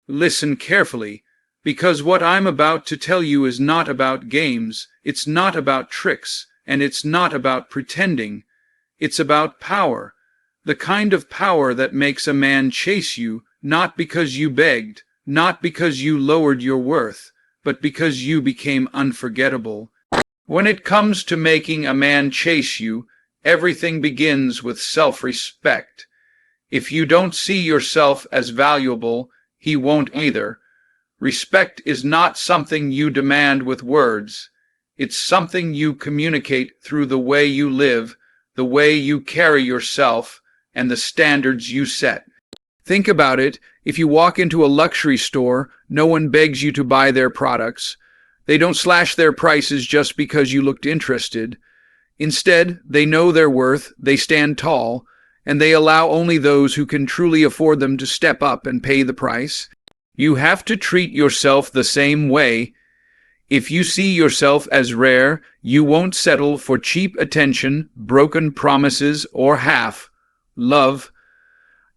Listen carefully, because what I'm about to tell you is not about games, it's not about tricks, and it's not about pretending. It's about power. The kind of power that makes a man chase you, not because you begged, not because you lowered your worth, but because you became unforgettable. When it comes to making a man chase you, everything begins with self-respect. If you don't see yourself as valuable, he won't either. Respect is not something you demand with words. It's something you communicate through the way you live, the way you carry yourself, and the standards you set. Think about it. If you walk into a luxury store, no one begs you to buy their products. They don't slash their prices just because you looked interested. Instead, they know their worth, they stand tall, and they allow only those who can truly afford them to step up and pay the price. You have to treat yourself the same way. If you see yourself as rare, you won't settle for cheap attention, broken promises, or half love.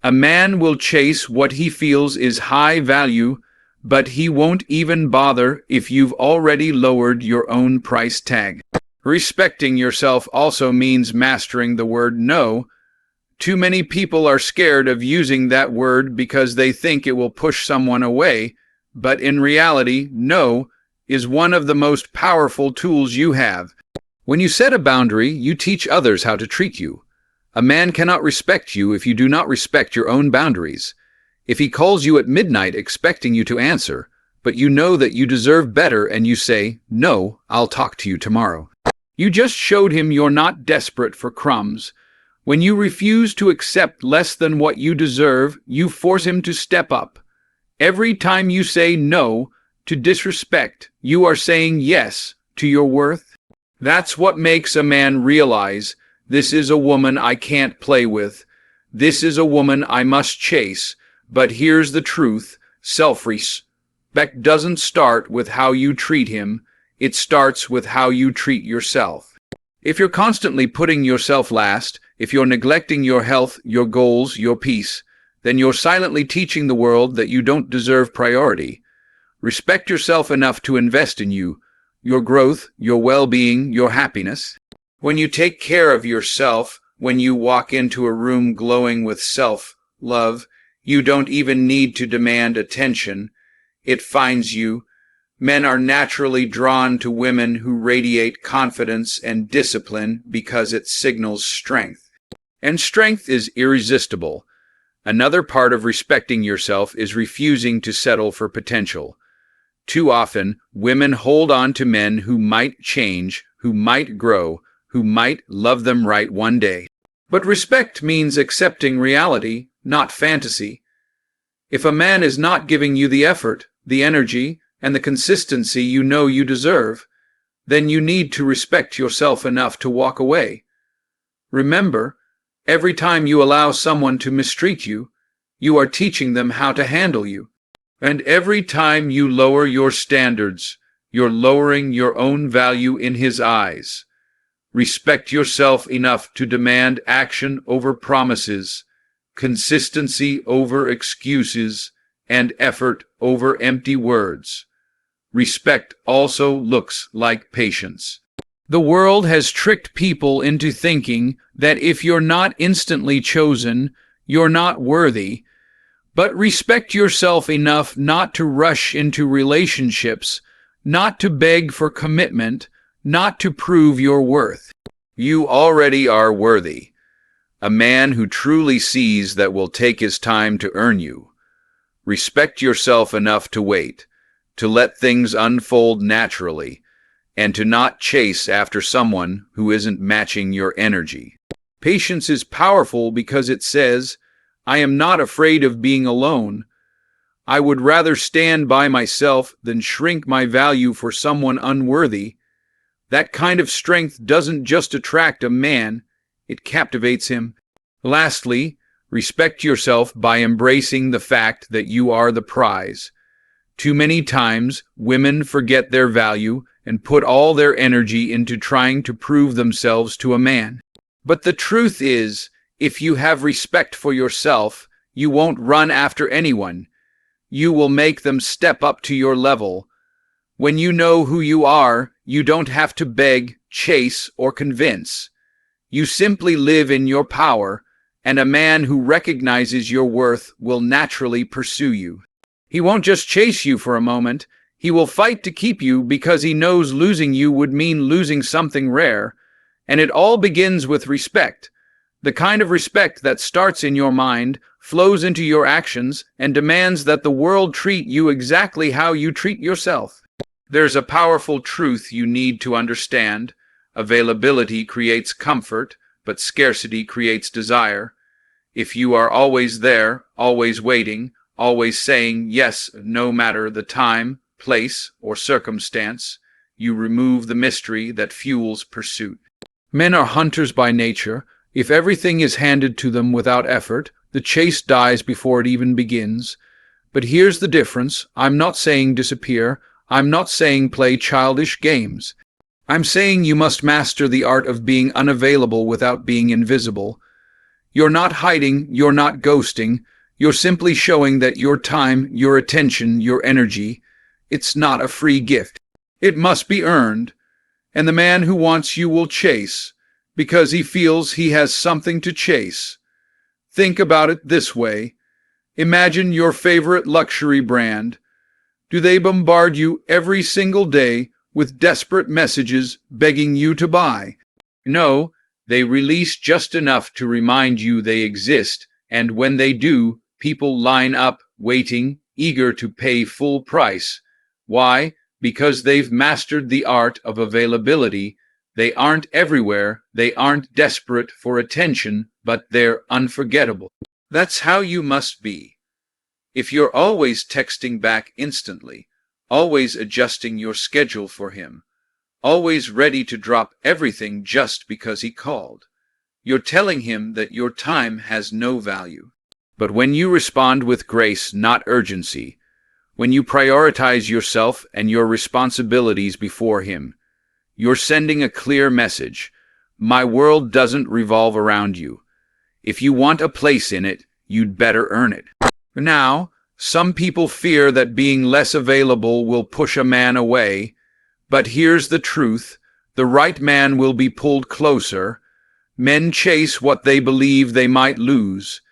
A man will chase what he feels is high value, but he won't even bother if you've already lowered your own price tag. Respecting yourself also means mastering the word no. Too many people are scared of using that word because they think it will push someone away, but in reality, no is one of the most powerful tools you have. When you set a boundary, you teach others how to treat you. A man cannot respect you if you do not respect your own boundaries. If he calls you at midnight expecting you to answer, but you know that you deserve better and you say, "No, I'll talk to you tomorrow," you just showed him you're not desperate for crumbs. When you refuse to accept less than what you deserve, you force him to step up. Every time you say no to disrespect, you are saying yes to your worth. That's what makes a man realize, this is a woman I can't play with. This is a woman I must chase. But here's the truth, self-respect doesn't start with how you treat him. It starts with how you treat yourself. If you're constantly putting yourself last, if you're neglecting your health, your goals, your peace, then you're silently teaching the world that you don't deserve priority. Respect yourself enough to invest in you, your growth, your well-being, your happiness. When you take care of yourself, when you walk into a room glowing with self-love, you don't even need to demand attention. It finds you. Men are naturally drawn to women who radiate confidence and discipline because it signals strength. And strength is irresistible. Another part of respecting yourself is refusing to settle for potential. Too often, women hold on to men who might change, who might grow, who might love them right one day. But respect means accepting reality, not fantasy. If a man is not giving you the effort, the energy, and the consistency you know you deserve, then you need to respect yourself enough to walk away. Remember, every time you allow someone to mistreat you, you are teaching them how to handle you. And every time you lower your standards, you're lowering your own value in his eyes. Respect yourself enough to demand action over promises, consistency over excuses, and effort over empty words. Respect also looks like patience. The world has tricked people into thinking that if you're not instantly chosen, you're not worthy. But respect yourself enough not to rush into relationships, not to beg for commitment, not to prove your worth. You already are worthy. A man who truly sees that will take his time to earn you. Respect yourself enough to wait, to let things unfold naturally, and to not chase after someone who isn't matching your energy. Patience is powerful because it says, I am not afraid of being alone. I would rather stand by myself than shrink my value for someone unworthy. That kind of strength doesn't just attract a man, it captivates him. Lastly, respect yourself by embracing the fact that you are the prize. Too many times, women forget their value and put all their energy into trying to prove themselves to a man. But the truth is, if you have respect for yourself, you won't run after anyone. You will make them step up to your level. When you know who you are, you don't have to beg, chase, or convince. You simply live in your power, and a man who recognizes your worth will naturally pursue you. He won't just chase you for a moment. He will fight to keep you because he knows losing you would mean losing something rare. And it all begins with respect. The kind of respect that starts in your mind, flows into your actions, and demands that the world treat you exactly how you treat yourself. There's a powerful truth you need to understand. Availability creates comfort, but scarcity creates desire. If you are always there, always waiting, always saying yes no matter the time, place, or circumstance, you remove the mystery that fuels pursuit. Men are hunters by nature. If everything is handed to them without effort, the chase dies before it even begins. But here's the difference. I'm not saying disappear. I'm not saying play childish games. I'm saying you must master the art of being unavailable without being invisible. You're not hiding, you're not ghosting, you're simply showing that your time, your attention, your energy, it's not a free gift. It must be earned. And the man who wants you will chase, because he feels he has something to chase. Think about it this way. Imagine your favorite luxury brand. Do they bombard you every single day with desperate messages begging you to buy? No, they release just enough to remind you they exist, and when they do, people line up, waiting, eager to pay full price. Why? Because they've mastered the art of availability. They aren't everywhere, they aren't desperate for attention, but they're unforgettable. That's how you must be. If you're always texting back instantly, always adjusting your schedule for him, always ready to drop everything just because he called, you're telling him that your time has no value. But when you respond with grace, not urgency, when you prioritize yourself and your responsibilities before him, you're sending a clear message. My world doesn't revolve around you. If you want a place in it, you'd better earn it. Now, some people fear that being less available will push a man away, but here's the truth. The right man will be pulled closer. Men chase what they believe they might lose.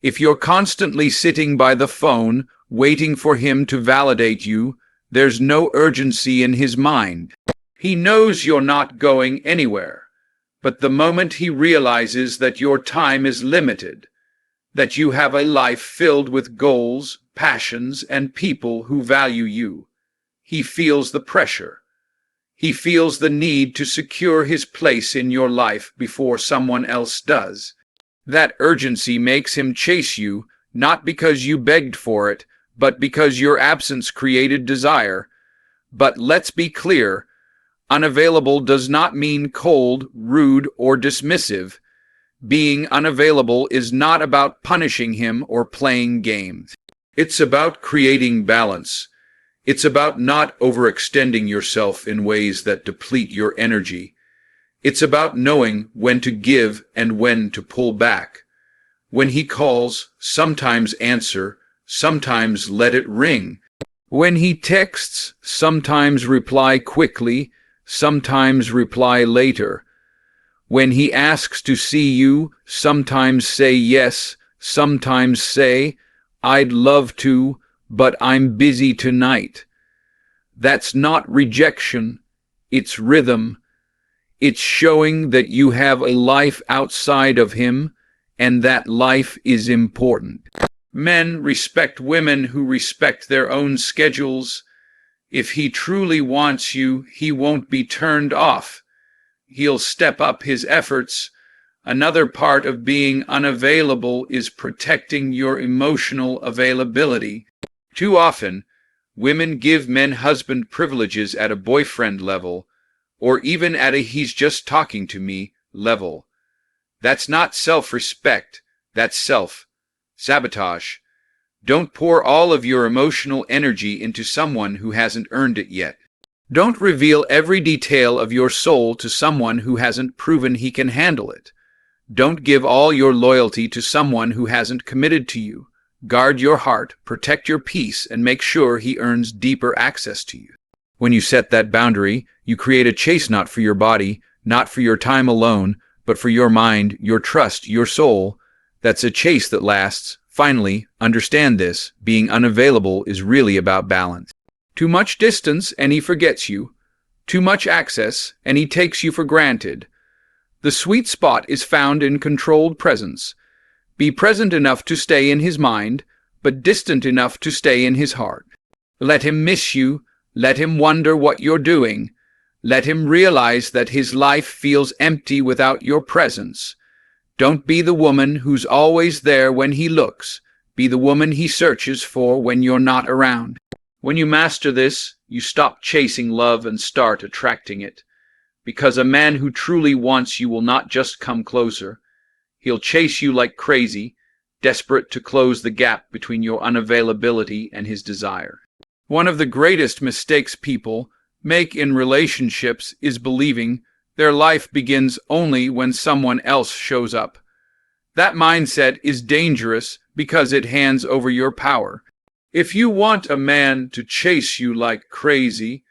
If you're constantly sitting by the phone, waiting for him to validate you, there's no urgency in his mind. He knows you're not going anywhere. But the moment he realizes that your time is limited, that you have a life filled with goals, passions, and people who value you, he feels the pressure. He feels the need to secure his place in your life before someone else does. That urgency makes him chase you, not because you begged for it, but because your absence created desire. But let's be clear, unavailable does not mean cold, rude, or dismissive. Being unavailable is not about punishing him or playing games. It's about creating balance. It's about not overextending yourself in ways that deplete your energy. It's about knowing when to give and when to pull back. When he calls, sometimes answer, sometimes let it ring. When he texts, sometimes reply quickly, sometimes reply later. When he asks to see you, sometimes say yes, sometimes say, I'd love to, but I'm busy tonight. That's not rejection, it's rhythm. It's showing that you have a life outside of him, and that life is important. Men respect women who respect their own schedules. If he truly wants you, he won't be turned off. He'll step up his efforts. Another part of being unavailable is protecting your emotional availability. Too often, women give men husband privileges at a boyfriend level, or even at a he's just talking to me level. That's not self-respect, that's self-sabotage. Don't pour all of your emotional energy into someone who hasn't earned it yet. Don't reveal every detail of your soul to someone who hasn't proven he can handle it. Don't give all your loyalty to someone who hasn't committed to you. Guard your heart, protect your peace, and make sure he earns deeper access to you. When you set that boundary, you create a chase not for your body, not for your time alone, but for your mind, your trust, your soul. That's a chase that lasts. Finally, understand this: being unavailable is really about balance. Too much distance and he forgets you. Too much access and he takes you for granted. The sweet spot is found in controlled presence. Be present enough to stay in his mind, but distant enough to stay in his heart. Let him miss you. Let him wonder what you're doing. Let him realize that his life feels empty without your presence. Don't be the woman who's always there when he looks. Be the woman he searches for when you're not around. When you master this, you stop chasing love and start attracting it. Because a man who truly wants you will not just come closer. He'll chase you like crazy, desperate to close the gap between your unavailability and his desire. One of the greatest mistakes people make in relationships is believing their life begins only when someone else shows up. That mindset is dangerous because it hands over your power. If you want a man to chase you like crazy,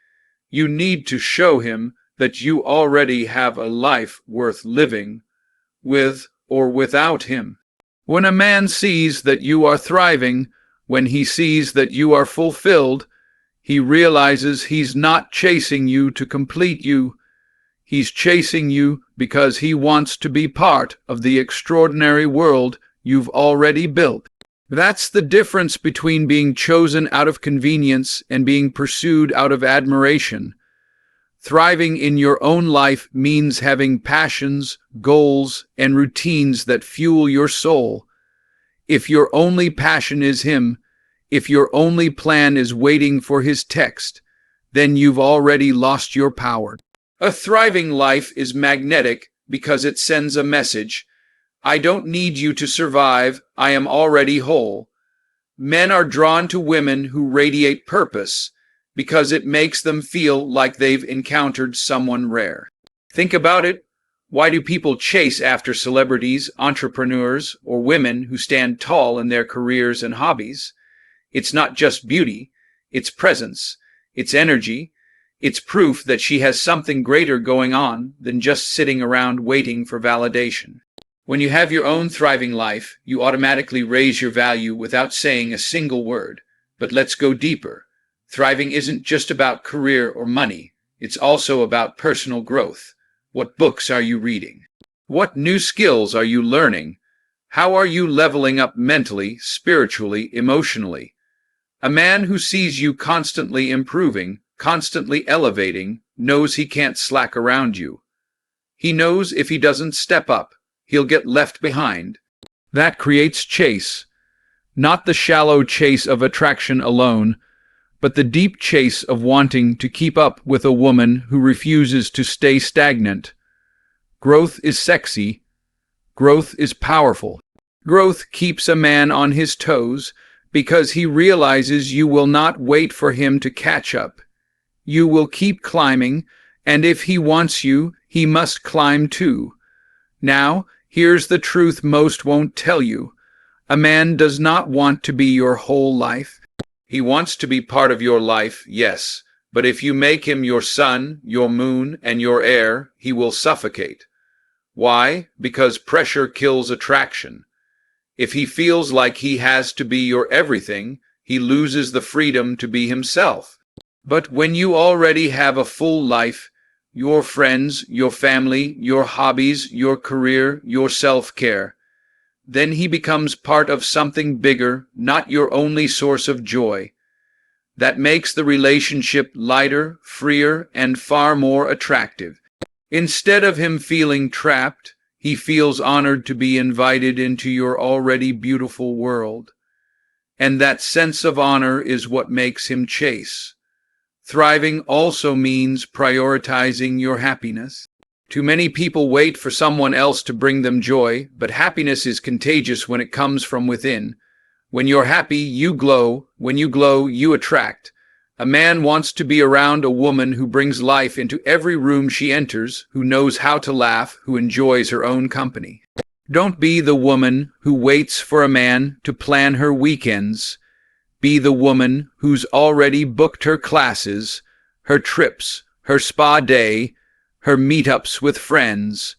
you need to show him that you already have a life worth living, with or without him. When a man sees that you are thriving, when he sees that you are fulfilled, he realizes he's not chasing you to complete you. He's chasing you because he wants to be part of the extraordinary world you've already built. That's the difference between being chosen out of convenience and being pursued out of admiration. Thriving in your own life means having passions, goals, and routines that fuel your soul. If your only passion is him, if your only plan is waiting for his text, then you've already lost your power. A thriving life is magnetic because it sends a message. I don't need you to survive. I am already whole. Men are drawn to women who radiate purpose because it makes them feel like they've encountered someone rare. Think about it. Why do people chase after celebrities, entrepreneurs, or women who stand tall in their careers and hobbies? It's not just beauty, it's presence, it's energy, it's proof that she has something greater going on than just sitting around waiting for validation. When you have your own thriving life, you automatically raise your value without saying a single word. But let's go deeper. Thriving isn't just about career or money. It's also about personal growth. What books are you reading? What new skills are you learning? How are you leveling up mentally, spiritually, emotionally? A man who sees you constantly improving, constantly elevating, knows he can't slack around you. He knows if he doesn't step up, he'll get left behind. That creates chase. Not the shallow chase of attraction alone, but the deep chase of wanting to keep up with a woman who refuses to stay stagnant. Growth is sexy. Growth is powerful. Growth keeps a man on his toes because he realizes you will not wait for him to catch up. You will keep climbing, and if he wants you, he must climb too. Now, here's the truth most won't tell you. A man does not want to be your whole life. He wants to be part of your life, yes, but if you make him your sun, your moon, and your air, he will suffocate. Why? Because pressure kills attraction. If he feels like he has to be your everything, he loses the freedom to be himself. But when you already have a full life, your friends, your family, your hobbies, your career, your self-care, then he becomes part of something bigger, not your only source of joy. That makes the relationship lighter, freer, and far more attractive. Instead of him feeling trapped, he feels honored to be invited into your already beautiful world. And that sense of honor is what makes him chase. Thriving also means prioritizing your happiness. Too many people wait for someone else to bring them joy, but happiness is contagious when it comes from within. When you're happy, you glow. When you glow, you attract. A man wants to be around a woman who brings life into every room she enters, who knows how to laugh, who enjoys her own company. Don't be the woman who waits for a man to plan her weekends. Be the woman who's already booked her classes, her trips, her spa day, her meetups with friends.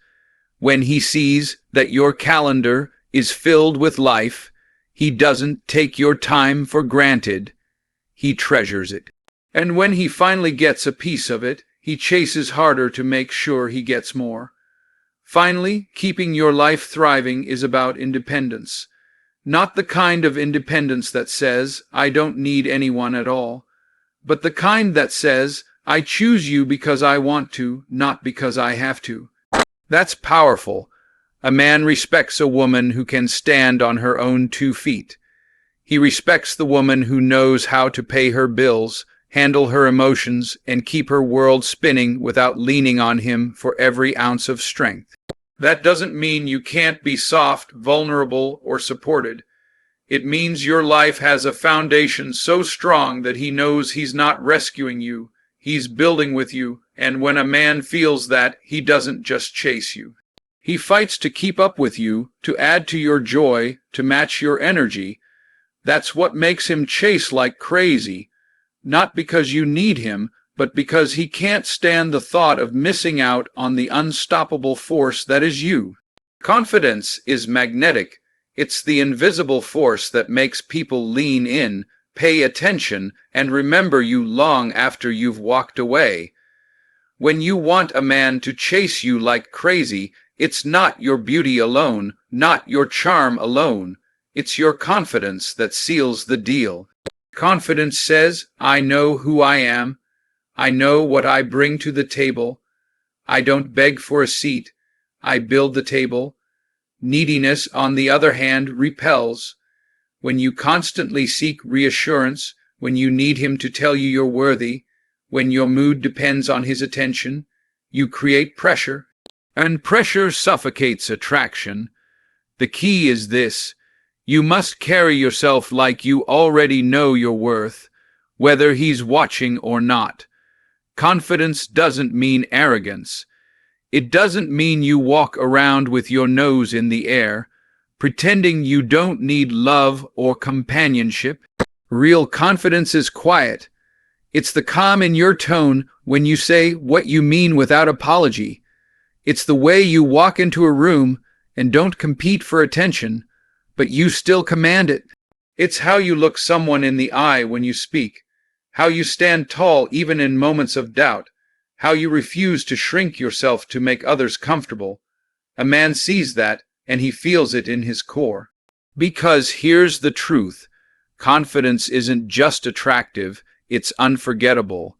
When he sees that your calendar is filled with life, he doesn't take your time for granted. He treasures it. And when he finally gets a piece of it, he chases harder to make sure he gets more. Finally, keeping your life thriving is about independence. Not the kind of independence that says, I don't need anyone at all, but the kind that says, I choose you because I want to, not because I have to. That's powerful. A man respects a woman who can stand on her own 2 feet. He respects the woman who knows how to pay her bills, handle her emotions, and keep her world spinning without leaning on him for every ounce of strength. That doesn't mean you can't be soft, vulnerable, or supported. It means your life has a foundation so strong that he knows he's not rescuing you, he's building with you, and when a man feels that, he doesn't just chase you. He fights to keep up with you, to add to your joy, to match your energy. That's what makes him chase like crazy, not because you need him, but because he can't stand the thought of missing out on the unstoppable force that is you. Confidence is magnetic. It's the invisible force that makes people lean in, pay attention, and remember you long after you've walked away. When you want a man to chase you like crazy, it's not your beauty alone, not your charm alone. It's your confidence that seals the deal. Confidence says, I know who I am. I know what I bring to the table. I don't beg for a seat. I build the table. Neediness, on the other hand, repels. When you constantly seek reassurance, when you need him to tell you you're worthy, when your mood depends on his attention, you create pressure. And pressure suffocates attraction. The key is this: you must carry yourself like you already know your worth, whether he's watching or not. Confidence doesn't mean arrogance. It doesn't mean you walk around with your nose in the air, pretending you don't need love or companionship. Real confidence is quiet. It's the calm in your tone when you say what you mean without apology. It's the way you walk into a room and don't compete for attention, but you still command it. It's how you look someone in the eye when you speak, how you stand tall even in moments of doubt, how you refuse to shrink yourself to make others comfortable. A man sees that, and he feels it in his core. Because here's the truth: confidence isn't just attractive, it's unforgettable.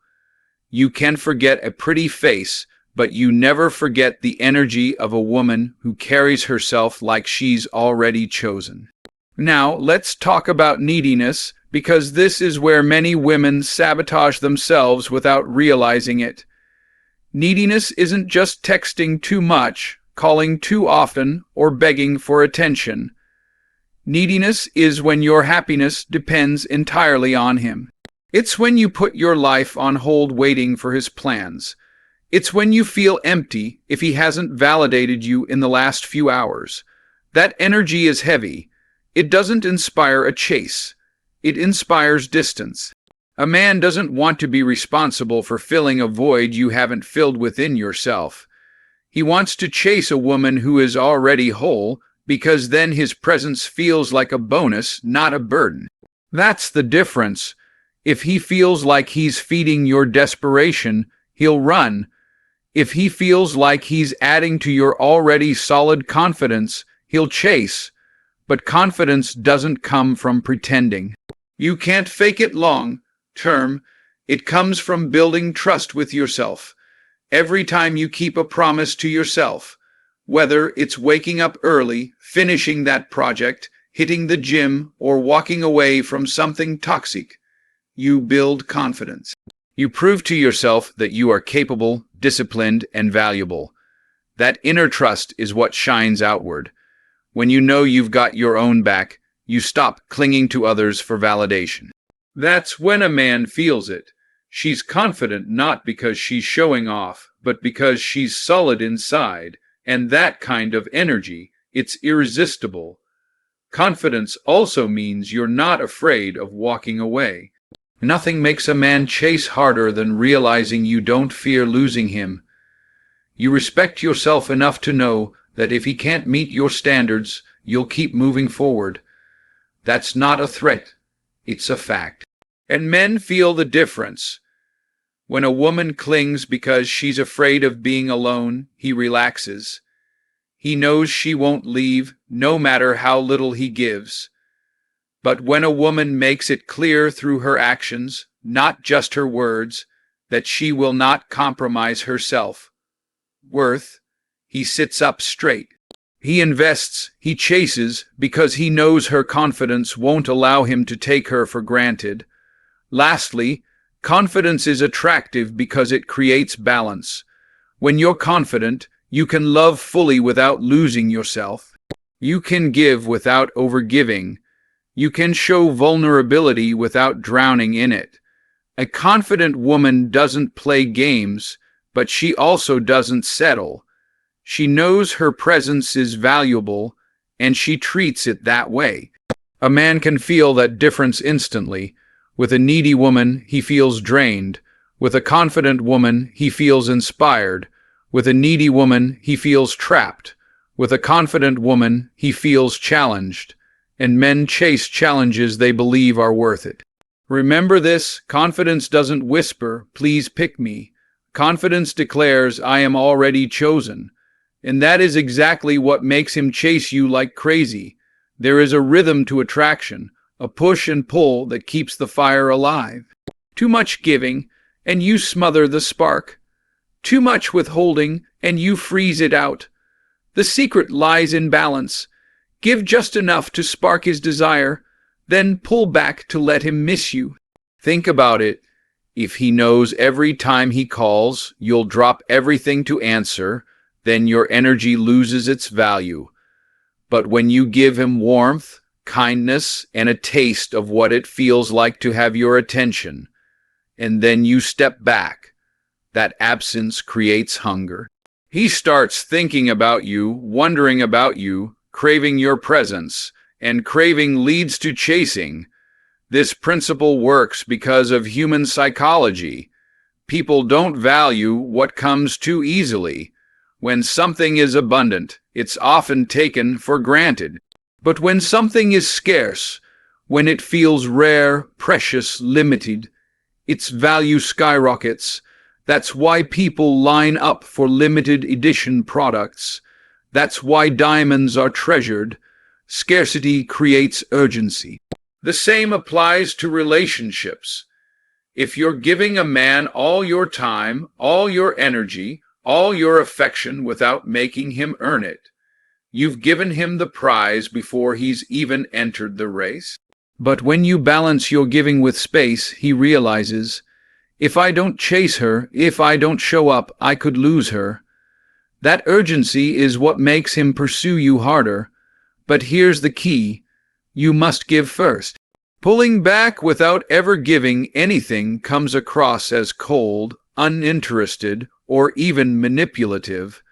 You can forget a pretty face, but you never forget the energy of a woman who carries herself like she's already chosen. Now, let's talk about neediness, because this is where many women sabotage themselves without realizing it. Neediness isn't just texting too much, calling too often, or begging for attention. Neediness is when your happiness depends entirely on him. It's when you put your life on hold waiting for his plans. It's when you feel empty if he hasn't validated you in the last few hours. That energy is heavy. It doesn't inspire a chase. It inspires distance. A man doesn't want to be responsible for filling a void you haven't filled within yourself. He wants to chase a woman who is already whole, because then his presence feels like a bonus, not a burden. That's the difference. If he feels like he's feeding your desperation, he'll run. If he feels like he's adding to your already solid confidence, he'll chase. But confidence doesn't come from pretending. You can't fake it long term. It comes from building trust with yourself. Every time you keep a promise to yourself, whether it's waking up early, finishing that project, hitting the gym, or walking away from something toxic, you build confidence. You prove to yourself that you are capable, disciplined, and valuable. That inner trust is what shines outward. When you know you've got your own back, you stop clinging to others for validation. That's when a man feels it. She's confident not because she's showing off, but because she's solid inside, and that kind of energy It's irresistible. Confidence also means you're not afraid of walking away. Nothing makes a man chase harder than realizing you don't fear losing him. You respect yourself enough to know that if he can't meet your standards, you'll keep moving forward. That's not a threat. It's a fact. And men feel the difference. When a woman clings because she's afraid of being alone, he relaxes. He knows she won't leave, no matter how little he gives. But when a woman makes it clear through her actions, not just her words, that she will not compromise herself, worth, he sits up straight. He invests, he chases, because he knows her confidence won't allow him to take her for granted. Lastly, confidence is attractive because it creates balance. When you're confident, you can love fully without losing yourself. You can give without overgiving. You can show vulnerability without drowning in it. A confident woman doesn't play games, but she also doesn't settle. She knows her presence is valuable, and she treats it that way. A man can feel that difference instantly. With a needy woman, he feels drained. With a confident woman, he feels inspired. With a needy woman, he feels trapped. With a confident woman, he feels challenged. And men chase challenges they believe are worth it. Remember this: confidence doesn't whisper, "Please pick me." Confidence declares, "I am already chosen." And that is exactly what makes him chase you like crazy. There is a rhythm to attraction, a push and pull that keeps the fire alive. Too much giving, and you smother the spark. Too much withholding, and you freeze it out. The secret lies in balance. Give just enough to spark his desire, then pull back to let him miss you. Think about it. If he knows every time he calls, you'll drop everything to answer, then your energy loses its value. But when you give him warmth, kindness, and a taste of what it feels like to have your attention, and then you step back, that absence creates hunger. He starts thinking about you, wondering about you, craving your presence, and craving leads to chasing. This principle works because of human psychology. People don't value what comes too easily. When something is abundant, it's often taken for granted. But when something is scarce, when it feels rare, precious, limited, its value skyrockets. That's why people line up for limited edition products. That's why diamonds are treasured. Scarcity creates urgency. The same applies to relationships. If you're giving a man all your time, all your energy, all your affection without making him earn it, you've given him the prize before he's even entered the race. But when you balance your giving with space, he realizes, if I don't chase her, if I don't show up, I could lose her. That urgency is what makes him pursue you harder. But here's the key: you must give first. Pulling back without ever giving anything comes across as cold, uninterested, or even manipulative.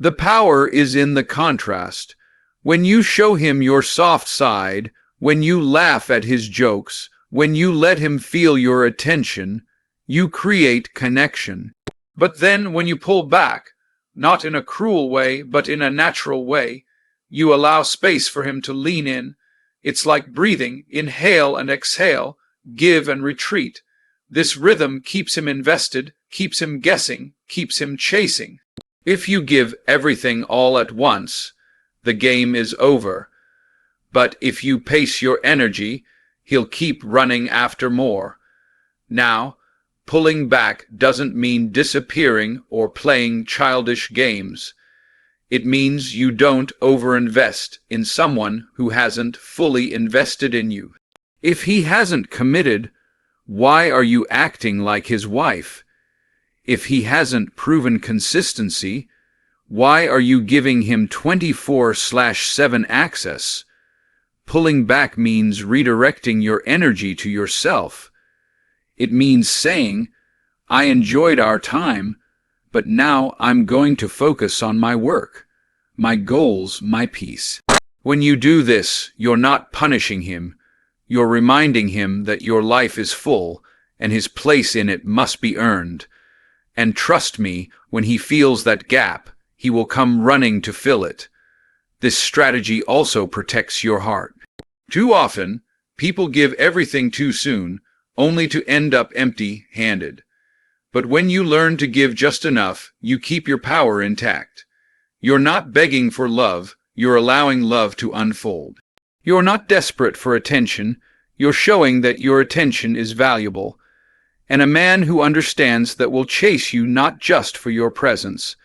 The power is in the contrast. When you show him your soft side, when you laugh at his jokes, when you let him feel your attention, you create connection. But then when you pull back, not in a cruel way, but in a natural way, you allow space for him to lean in. It's like breathing: inhale and exhale, give and retreat. This rhythm keeps him invested, keeps him guessing, keeps him chasing. If you give everything all at once, the game is over. But if you pace your energy, he'll keep running after more. Now, pulling back doesn't mean disappearing or playing childish games. It means you don't overinvest in someone who hasn't fully invested in you. If he hasn't committed, why are you acting like his wife? If he hasn't proven consistency, why are you giving him 24/7 access? Pulling back means redirecting your energy to yourself. It means saying, I enjoyed our time, but now I'm going to focus on my work. my goals, my peace. When you do this, you're not punishing him. You're reminding him that your life is full, and his place in it must be earned. And trust me, when he feels that gap, he will come running to fill it. This strategy also protects your heart. Too often, people give everything too soon, only to end up empty-handed. But when you learn to give just enough, you keep your power intact. You're not begging for love, you're allowing love to unfold. You're not desperate for attention, you're showing that your attention is valuable. And a man who understands that will chase you not just for your presence,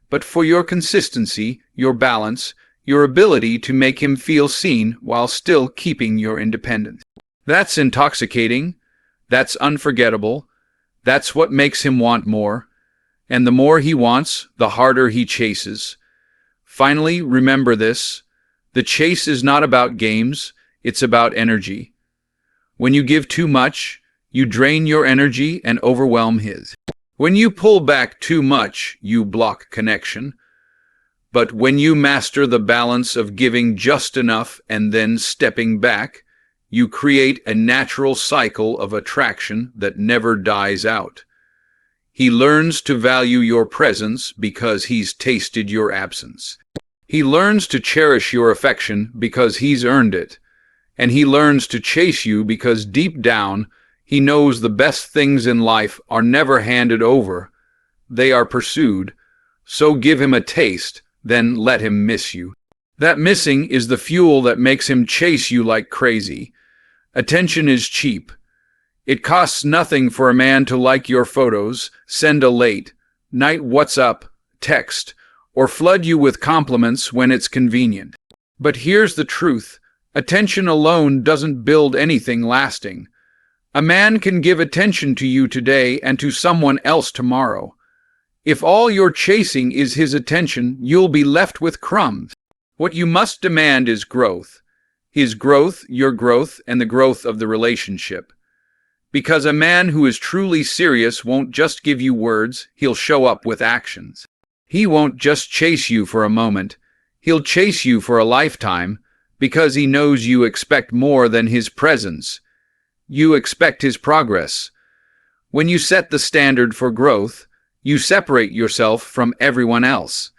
but for your consistency, your balance, your ability to make him feel seen while still keeping your independence. That's intoxicating. That's unforgettable. That's what makes him want more. And the more he wants, the harder he chases. Finally, remember this. The chase is not about games, it's about energy. When you give too much, you drain your energy and overwhelm his. When you pull back too much, you block connection. But when you master the balance of giving just enough and then stepping back, you create a natural cycle of attraction that never dies out. He learns to value your presence because he's tasted your absence. He learns to cherish your affection because he's earned it. And he learns to chase you because deep down, he knows the best things in life are never handed over. They are pursued. So give him a taste, then let him miss you. That missing is the fuel that makes him chase you like crazy. Attention is cheap. It costs nothing for a man to like your photos, send a late night what's up text, or flood you with compliments when it's convenient. But here's the truth. Attention alone doesn't build anything lasting. A man can give attention to you today and to someone else tomorrow. If all you're chasing is his attention, you'll be left with crumbs. What you must demand is growth. His growth, your growth, and the growth of the relationship. Because a man who is truly serious won't just give you words, he'll show up with actions. He won't just chase you for a moment. He'll chase you for a lifetime, because he knows you expect more than his presence. You expect his progress. When you set the standard for growth, you separate yourself from everyone else.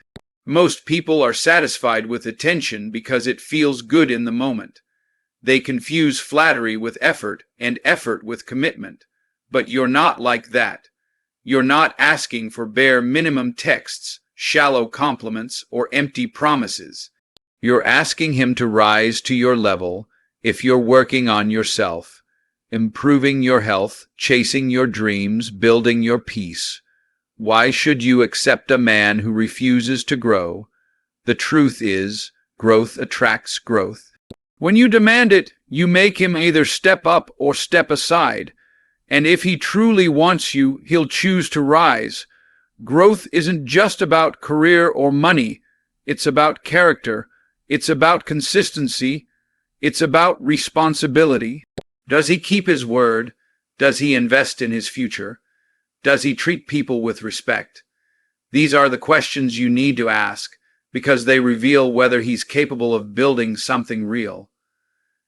Most people are satisfied with attention because it feels good in the moment. They confuse flattery with effort and effort with commitment. But you're not like that. You're not asking for bare minimum texts, shallow compliments, or empty promises. You're asking him to rise to your level if you're working on yourself, improving your health, chasing your dreams, building your peace. Why should you accept a man who refuses to grow? The truth is, growth attracts growth. When you demand it, you make him either step up or step aside. And if he truly wants you, he'll choose to rise. Growth isn't just about career or money. It's about character. It's about consistency. It's about responsibility. Does he keep his word? Does he invest in his future? Does he treat people with respect? These are the questions you need to ask, because they reveal whether he's capable of building something real.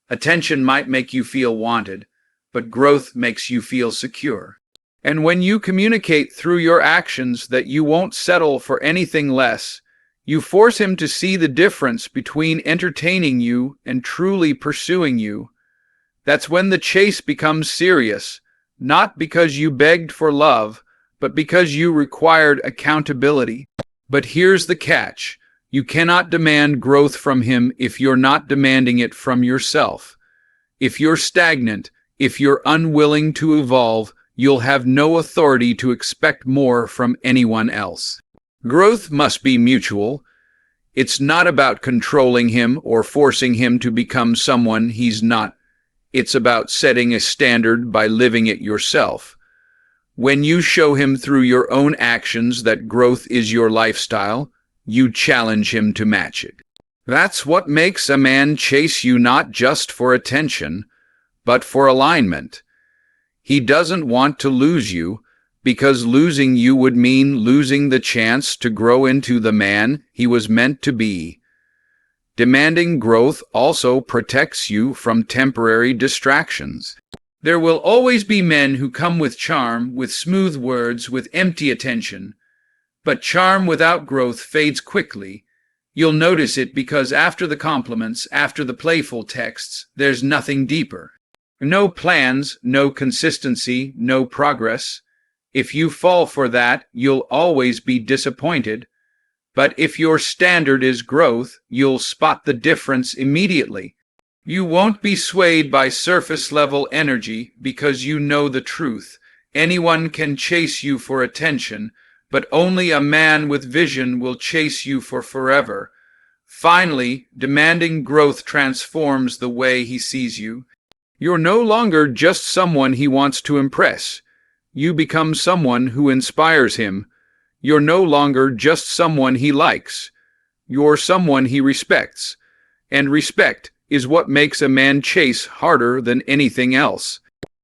Attention might make you feel wanted, but growth makes you feel secure. And when you communicate through your actions that you won't settle for anything less, you force him to see the difference between entertaining you and truly pursuing you. That's when the chase becomes serious, not because you begged for love, but because you required accountability. But here's the catch. You cannot demand growth from him if you're not demanding it from yourself. If you're stagnant, if you're unwilling to evolve, you'll have no authority to expect more from anyone else. Growth must be mutual. It's not about controlling him or forcing him to become someone he's not. It's about setting a standard by living it yourself. When you show him through your own actions that growth is your lifestyle, you challenge him to match it. That's what makes a man chase you not just for attention, but for alignment. He doesn't want to lose you, because losing you would mean losing the chance to grow into the man he was meant to be. Demanding growth also protects you from temporary distractions. There will always be men who come with charm, with smooth words, with empty attention. But charm without growth fades quickly. You'll notice it because after the compliments, after the playful texts, there's nothing deeper. No plans, no consistency, no progress. If you fall for that, you'll always be disappointed. But if your standard is growth, you'll spot the difference immediately. You won't be swayed by surface-level energy because you know the truth. Anyone can chase you for attention, but only a man with vision will chase you for forever. Finally, demanding growth transforms the way he sees you. You're no longer just someone he wants to impress. You become someone who inspires him. You're no longer just someone he likes. You're someone he respects. And respect is what makes a man chase harder than anything else.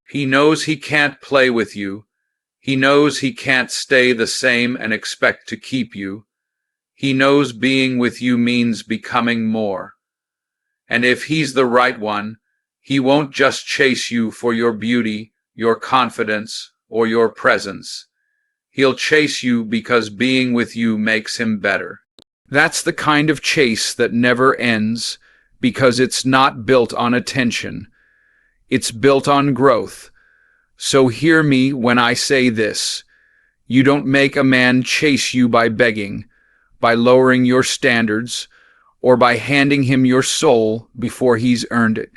He knows he can't play with you. He knows he can't stay the same and expect to keep you. He knows being with you means becoming more. And if he's the right one, he won't just chase you for your beauty, your confidence, or your presence. He'll chase you because being with you makes him better. That's the kind of chase that never ends, because it's not built on attention. It's built on growth. So hear me when I say this. You don't make a man chase you by begging, by lowering your standards, or by handing him your soul before he's earned it.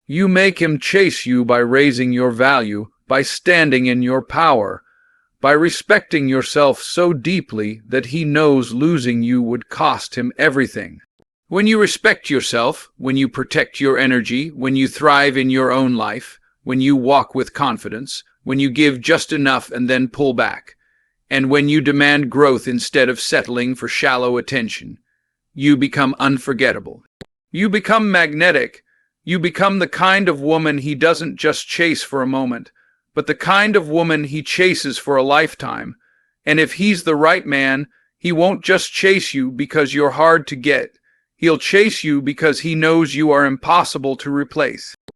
You make him chase you by raising your value, by standing in your power, by respecting yourself so deeply that he knows losing you would cost him everything. When you respect yourself, when you protect your energy, when you thrive in your own life, when you walk with confidence, when you give just enough and then pull back, and when you demand growth instead of settling for shallow attention, you become unforgettable. You become magnetic. You become the kind of woman he doesn't just chase for a moment, but the kind of woman he chases for a lifetime. And if he's the right man, he won't just chase you because you're hard to get. He'll chase you because he knows you are impossible to replace.